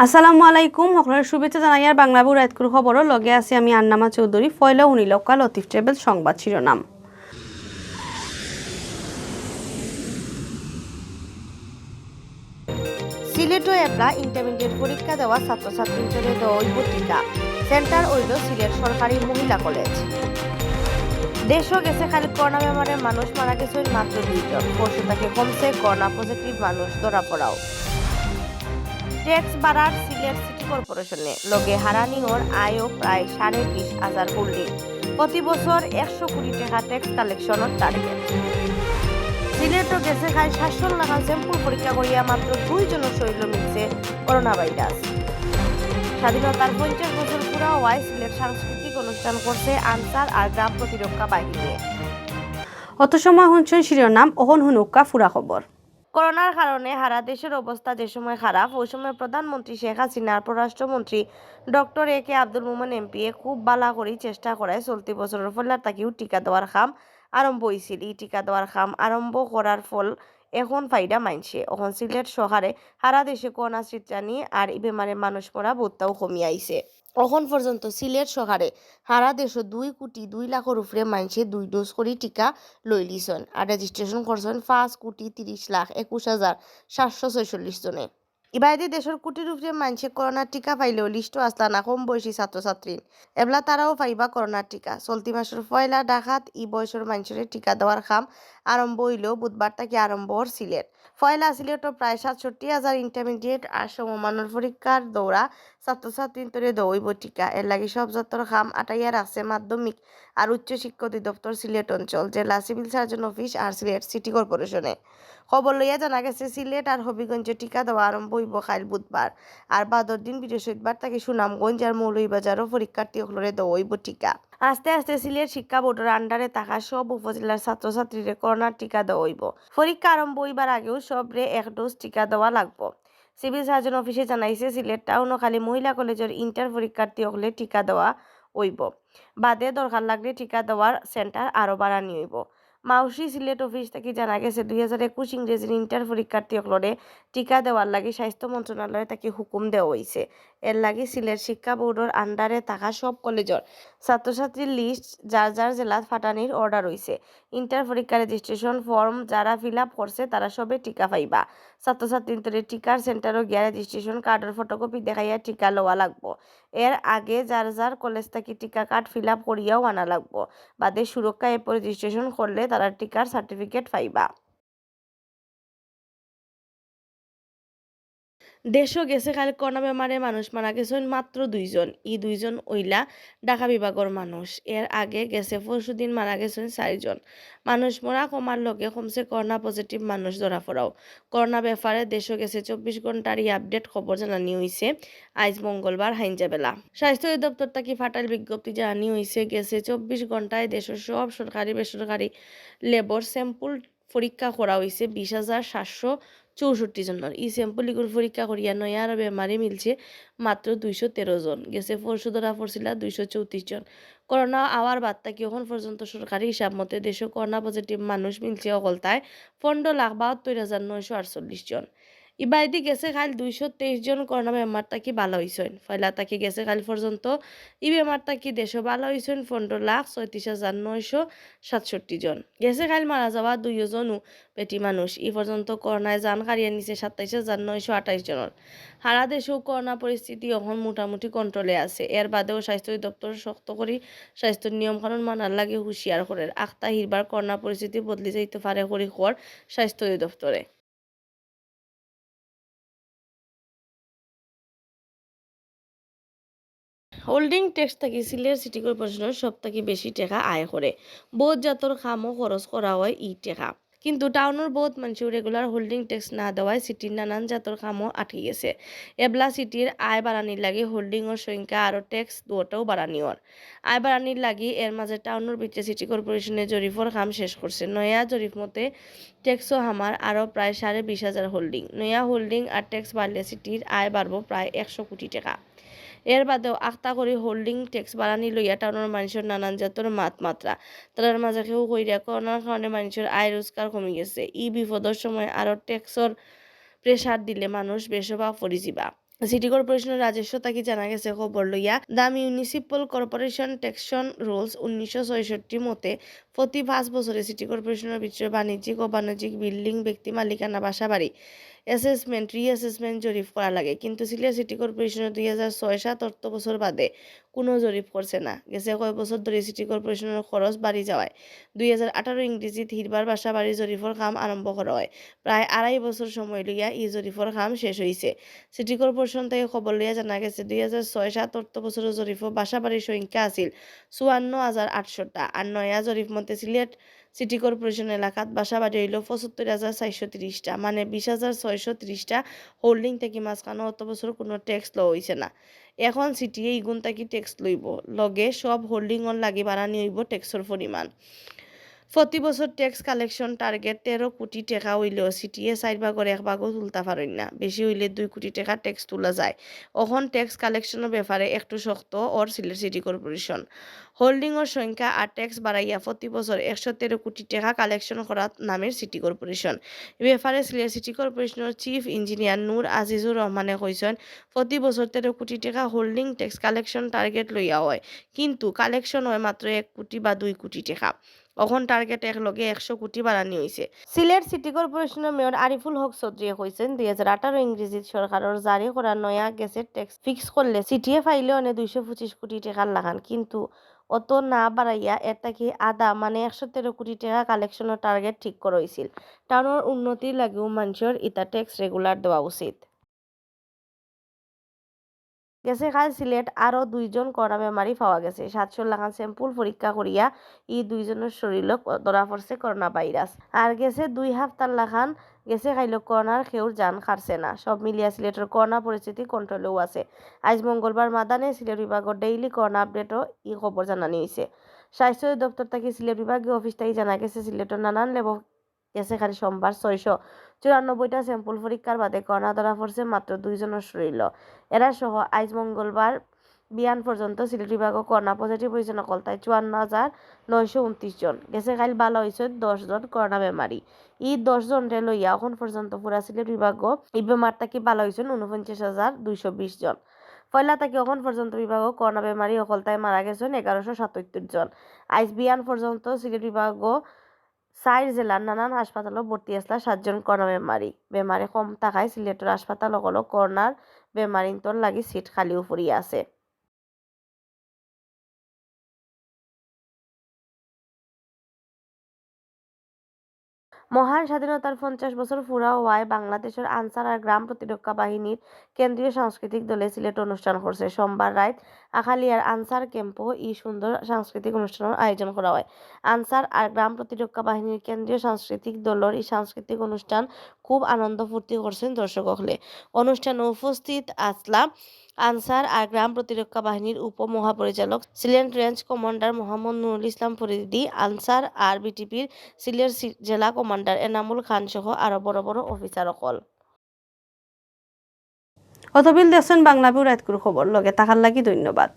আসসালামু আলাইকুম সকলের শুভেচ্ছা জানাই আর বাংলাভিউ রাতকুর খবরও লগে আছি আমি আন্নামা চৌধুরী ফয়লা উনিলকা লতিফ ট্রেভেল সংবাদ শিরোনাম সিলেটও এবলা ইন্টারমিডিয়েট পরীক্ষা দেওয়া ছাত্রছাত্রীদের দেওয়া টিকা সেন্টার হইল সিলেট সরকারি মহিলা কলেজ। দেশও গেছে খালি করোনা বেমারে মানুষ মারা গেছে মাত্র 2 জন, পরশু থেকে কমছে করোনা পজিটিভ মানুষ ধরা পড়াও। ট্যাক্স বাড়ার সিলেট সিটি কর্পোরেশনে লগে হারানিওর আয়ও প্রায় 20,500 কোটি। প্রতি বছর 100 কোটি টাকা ট্যাক্স কালেকশনের টার্গেট। সিলেটও গেছে খাই 700 লাখ স্যাম্পল পরীক্ষা করিয়া মাত্র 2 জনের শরীরে মিলছে করোনা ভাইরাস। স্বাধীনতার 50 বছর পুরা হওয়ায় সিলেট সাংস্কৃতিক অনুষ্ঠান করছে আনসার আর গ্রাম প্রতিরক্ষা বাহিনী। অত সময় শুনছেন শিরোনাম ওহন হুনুক্কা ফুরা খবর। করোনার কারণে সারা দেশের অবস্থা যে সময় খারাপ, ওই সময় প্রধানমন্ত্রী শেখ হাসিনার পররাষ্ট্রমন্ত্রী doctor A K Abdul Momen MP খুব বালা করে চেষ্টা করে চলতি বছরের ফলার তাকেও টিকা দেওয়ার কাম আরম্ভ হয়েছিল। এই টিকা দেওয়ার কাম আরম্ভ করার ফল এখন ফাইদা মানছে। এখন সিলেট শহরে সারা দেশে করোনা চিত্রানি আর এই বেমারে মানুষ মরা বোধটাও কমিয়ে আইছে। এখন পর্যন্ত সিলেট শহরে সারা দেশে 2,02,00,000 উপরে মানুষে 2 ডোজ করে টিকা লই লিছেন আর রেজিস্ট্রেশন করছেন 5,30,21,746 জনে। ইবাইদে দেশের কোটির উপরে মানুষে করোনার টিকা পাইলেও লিস্ট আসলা না কম বয়সী ছাত্রছাত্রী এবলা তারাও পাইবা করোনার টিকা। চলতি মাসের পয়লা ডাকাত ই বয়সের মানুষের টিকা দেওয়ার কাম আরম্ভ হইলেও বুধবার থেকে আরম্ভ হর সিলেট। পয়লা সিলেটও প্রায় 67,000 ইন্টারমিডিয়েট আর সমমানের পরীক্ষার দৌড়া ছাত্রছাত্রীদের দৌড়ব টিকা। এর লাগে সব যত্তর কাম আটাইয়া রাখছে মাধ্যমিক আর উচ্চ শিক্ষা অধিদপ্তর সিলেট অঞ্চল, জেলা সিভিল সার্জন অফিস আর সিলেট সিটি কর্পোরেশনে। খবর লইয়া জানা গেছে সিলেট আর হবিগঞ্জে টিকা দেওয়া আরম্ভ হইব কাল বুধবার আর বাদর দিন বৃহস্পতিবার থেকে সুনামগঞ্জ আর মৌলভীবাজারও পরীক্ষার্থীসকলরে দেওয়া হইব টিকা। আস্তে আস্তে সিলেট শিক্ষা বোর্ডের আন্ডারে থাকা সব উপজেলার ছাত্রছাত্রীদের করোনার টিকা দেওয়া হইব। পরীক্ষা আরম্ভ হইবার আগেও সবরে 1 ডোজ টিকা দেওয়া লাগবো। সিভিল সার্জন অফিসে জানাইছে সিলেট টাউন ও খালি মহিলা কলেজের ইন্টার পরীক্ষার্থী হলে টিকা দেওয়া হইব। বাদে দরকার লাগলে টিকা দেওয়ার সেন্টার আরও বাড়ানি হইব। মাউসি সিলেট অফিস থেকে জানা গেছে 2021 ইংরেজির ইন্টার পরীক্ষার্থী হলরে টিকা দেওয়ার লাগে স্বাস্থ্য মন্ত্রণালয়ে তাকে হুকুম দেওয়া হয়েছে। এর লাগে সিলেট শিক্ষা বোর্ডের আন্ডারে থাকা সব কলেজের ছাত্রছাত্রীর লিস্ট যার যার জেলাত ফাটানির অর্ডার হয়েছে। ইন্টার পরীক্ষা রেজিস্ট্রেশন ফর্ম যারা ফিল আপ করছে তারা সবে টিকা পাইবা। ছাত্রছাত্রীদের টিকার সেন্টারও গিয়া রেজিস্ট্রেশন কার্ডের ফটোকপি দেখাইয়া টিকা লওয়া লাগবো। এর আগে যার যার কলেজ থেকে টিকা কার্ড ফিল আপ করিয়াও আনা লাগবো। বাদে সুরক্ষা অ্যাপ রেজিস্ট্রেশন করলে তারা টিকার সার্টিফিকেট পাইবা। দেশও গেছে খালি করোনা বেমারে মানুষ মারা গেছেন মাত্র 2 জন। ই 2 জন ওইলা ঢাকা বিভাগের মানুষ। এর আগে গেছে পরশুদিন মারা গেছেন 4 জন। মানুষ মরা কমার লগে কমছে করোনা পজিটিভ মানুষ ধরা পড়াও। করোনা ব্যাপারে দেশও গেছে 24 ঘন্টার আপডেট খবর জানানি হয়েছে আজ মঙ্গলবার হাইঞ্জাবেলা। স্বাস্থ্য অধিদপ্তর থেকে ফাটাল বিজ্ঞপ্তি জানানি হয়েছে গেছে 24 ঘন্টায় দেশের সব সরকারি বেসরকারি লেবর স্যাম্পল পরীক্ষা করা হয়েছে 20,764 জনের। এই স্যাম্পলগুলোর পরীক্ষা করিয়া নয়া আর বেমারি মিলছে মাত্র 213 জন। গেছে পরশু ধরা পড়ছিল 234 জন। করোনা আওয়ার বাদ থাকি এখন পর্যন্ত সরকারি হিসাব মতে দেশে করোনা পজিটিভ মানুষ মিলছে অকলতায় 15,72,948 জন। ইবাইদি গেছে খাল 223 জন করোনা বেমার তাকি ভালো হয়েছেন। ফয়লা তাকি গেছে খাল পর্যন্ত ই বেমার তাকি দেশে ভালো হয়েছেন 15,36,967 জন। গেছে খাল মারা যাওয়া 2 জনও পেটি মানুষ। ই পর্যন্ত করোনায় জান হারিয়ে নিছে 27,928 জনের। সারা দেশেও করোনা পরিস্থিতি এখন মোটামুটি কন্ট্রোলে আছে। এর বাদেও স্বাস্থ্য দপ্তর শক্ত করে স্বাস্থ্যের নিয়মকানুন মানার লাগে হুঁশিয়ার করে আখতা হিরবার করোনা পরিস্থিতি বদলে যাইতে পারে করি খবর স্বাস্থ্য দপ্তরে। হোল্ডিং ট্যাক্স থাকি সিলেট সিটি কর্পোরেশনের সব থেকে বেশি টাকা আয় করে। বহুত জাতর খামও খরচ করা হয় ই টাকা। কিন্তু টাউনের বহুত মানুষ রেগুলার হোল্ডিং ট্যাক্স না দেওয়ায় সিটির নানান জাতর খামও আটকে গেছে। এবলা সিটির আয় বাড়ানির লাগে হোল্ডিংয়ের সংখ্যা আরও ট্যাক্স দুটাও বাড়ানিওর। আয় বাড়ানির লাগি এর মাঝে টাউনের ভিতরে সিটি কর্পোরেশনের জরিফর কাম শেষ করছে। নয়া জরিফ মতে ট্যাক্সও হামার আরও প্রায় 20,500 হোল্ডিং। নয়া হোল্ডিং আর ট্যাক্স বাড়লে সিটির আয় বাড়ব প্রায় 100 কোটি টাকা। এর বাদেও আখতা করে হোল্ডিং ট্যাক্স বাড়ানি লইয়া টাউনের মানুষের নানান জাতের মাত্রা। তার মাঝে কেউ কইরা করোনার কারণে মানুষের আয় রোজগার কমে গেছে। ই বিপদের সময় আরও ট্যাক্সর প্রেসার দিলে মানুষ বেশবা পরিজিবা। সিটি কর্পোরেশনের রাজস্ব তাকি জানা গেছে খবর লইয়া দ্য মিউনিসিপাল কর্পোরেশন ট্যাক্সন রুলস 1966 মতে প্রতি 5 বছরে সিটি কর্পোরেশনের ভিতরে বাণিজ্যিক ও বাণিজ্যিক বিল্ডিং ব্যক্তি মালিকানা বাসা বাড়ি অ্যাসেসমেন্ট রিঅ্যাসেসমেন্ট জরিপ করা লাগে, কিন্তু সিলেট সিটি কর্পোরেশনের 2006-07 অর্থ বছর বাদে কোনো জরিপ করছে না। গেছে কয়েক বছর ধরে সিটি কর্পোরেশনের খরচ বাড়ি যাওয়ায় 2018 ইংরেজিত হিরবার বাসা বাড়ি জরিপের কাম আরম্ভ করা হয়। প্রায় 2.5 বছর সময় লইয়া এই জরিপের কাম শেষ হয়েছে। সিটি কর্পোরেশন থেকে খবর লইয়া জানা গেছে 2006-07 অর্থ বছরের জরিপ বাসা বাড়ির সংখ্যা আছিল 54,800টা, আর নয়া জরিপ মতে সিলেট সিটি কর্পোরেশন এলাকাত বাসা বাড়ি হইল 75,430টা, মানে 20,630টা হোল্ডিং থেকে মাঝখানে অত বছর কোনো ট্যাক্স লওয়া হইছে না। এখন সিটি এই গুণ থাকি ট্যাক্স লইব, লগে সব হোল্ডিং অন লাগি বাড়ানি হইব ট্যাক্সের পরিমাণ। প্রতি বছর ট্যাক্স কালেকশন টার্গেট 13 কোটি টাকা হইলেও সিটিএ 4 ভাগের 1 ভাগও তুলতে পারেন না, বেশি হইলে 2 কোটি টাকা ট্যাক্স তোলা যায়। এখন ট্যাক্স কালেকশনের ব্যাপারে একটু শক্ত ওর সিলেট সিটি কর্পোরেশন হোল্ডিংয়ের সংখ্যা আর ট্যাক্স বাড়াইয়া প্রতি বছর 113 কোটি টাকা কালেকশন করা নামের সিটি কর্পোরেশন। এ ব্যাপারে সিলেট সিটি কর্পোরেশনের চিফ ইঞ্জিনিয়ার নূর আজিজুর রহমানে কইছেন, প্রতি বছর 13 কোটি টাকা হোল্ডিং ট্যাক্স কালেকশন টার্গেট লইয়া হয়, কিন্তু কালেকশন হয় মাত্র 1 কোটি বা 2 কোটি টাকা। এখন টার্গেট একলগে 100 কোটি বাড়ানি হয়েছে। সিলেট সিটি কর্পোরেশনের মেয়র আরিফুল হক চৌধুরীয়ে কইছেন, 2018 ইংরেজিত সরকারের জারি করা নয়া গ্যাসের ট্যাক্স ফিক্স করলে সিটিএ ফাইলে অনে 225 কোটি টাকার লাগান, কিন্তু অত না বাড়াইয়া এর তাকে আদা মানে 113 কোটি টাকা কালেকশনের টার্গেট ঠিক করা হয়েছিল। টাউনের উন্নতির লাগেও মানুষের ইতা ট্যাক্স রেগুলার দেওয়া উচিত। গেছে কাল সিলেট আরও 2 জন করোনা বেমারি পাওয়া গেছে। 700 লাখান স্যাম্পল পরীক্ষা করিয়া এই 2 জনের শরীরে ধরা পড়ছে করোনা ভাইরাস। আর গেছে 2 সপ্তাহ লাখান গেছে খাইল করোনার খেউর জান খারছে না। সব মিলিয়া সিলেটের করোনা পরিস্থিতি কন্ট্রোলেও আছে। আজ মঙ্গলবার মাদানে সিলেট বিভাগের ডেইলি করোনা আপডেটও এই খবর জানানি হয়েছে। স্বাস্থ্য দপ্তর থেকে সিলেট বিভাগীয় অফিস থেকে জানা গেছে সিলেটের নানান লেবো গেছে খালি সোমবার 694টা স্যাম্পল পরীক্ষার বাদে করোনা ধরা পড়ছে মাত্র 2 জনের শরীরে। এরা সহ আজ মঙ্গলবার বিয়ান পর্যন্ত সিলেট বিভাগও করোনা পজিটিভ হয়েছে নকলতায় 54,929 জন। গেছে কাল ভালো হয়েছে 10 জন করোনা বেমারি। এই 10 জনরে লইয়া এখন পর্যন্ত পুরা সিলেট বিভাগও এই বেমার থাকি ভালো হয়েছেন 49,220 জন। পয়লা থেকে এখন পর্যন্ত বিভাগও করোনা বেমারি অকলতায় মারা গেছেন 1177 জন। আজ বিয়ান পর্যন্ত সিলেট বিভাগও 4 জেলার নানান হাসপাতালত ভর্তি আসলা 7 জন করোনা বেমারি কম থাকায় সিলেটের হাসপাতাল হলো করোনার বেমারিন্তর লাগি সিট খালিও পড়িয়া আছে। মহান স্বাধীনতার 50 বছর পুরা হওয়ায় বাংলাদেশের আনসার আর গ্রাম প্রতিরক্ষা বাহিনীর কেন্দ্রীয় সাংস্কৃতিক দলে সিলেট অনুষ্ঠান করছে। সোমবার রাত আখালিয়ার আনসার ক্যাম্পও এই সুন্দর সাংস্কৃতিক অনুষ্ঠানের আয়োজন করা হয়। আনসার আর গ্রাম প্রতিরক্ষা বাহিনীর কেন্দ্রীয় সাংস্কৃতিক দলের এই সাংস্কৃতিক অনুষ্ঠান খুব আনন্দ ফুর্তি করছেন দর্শক হলে। অনুষ্ঠানে উপস্থিত আসলা আনসার আর গ্রাম প্রতিরক্ষা বাহিনীর উপমহাপরিচালক Sylhet range commander Mohammad Nurul Islam Faridi, answer আর বিটিপির সিলেট জেলা কমান্ডার এনামুল খান সহ আরো বড় বড় অফিসার অকল। অতবিল দেখছেন বাংলাভিউ রাতকুর খবর, লগে থাকার লাগি ধন্যবাদ।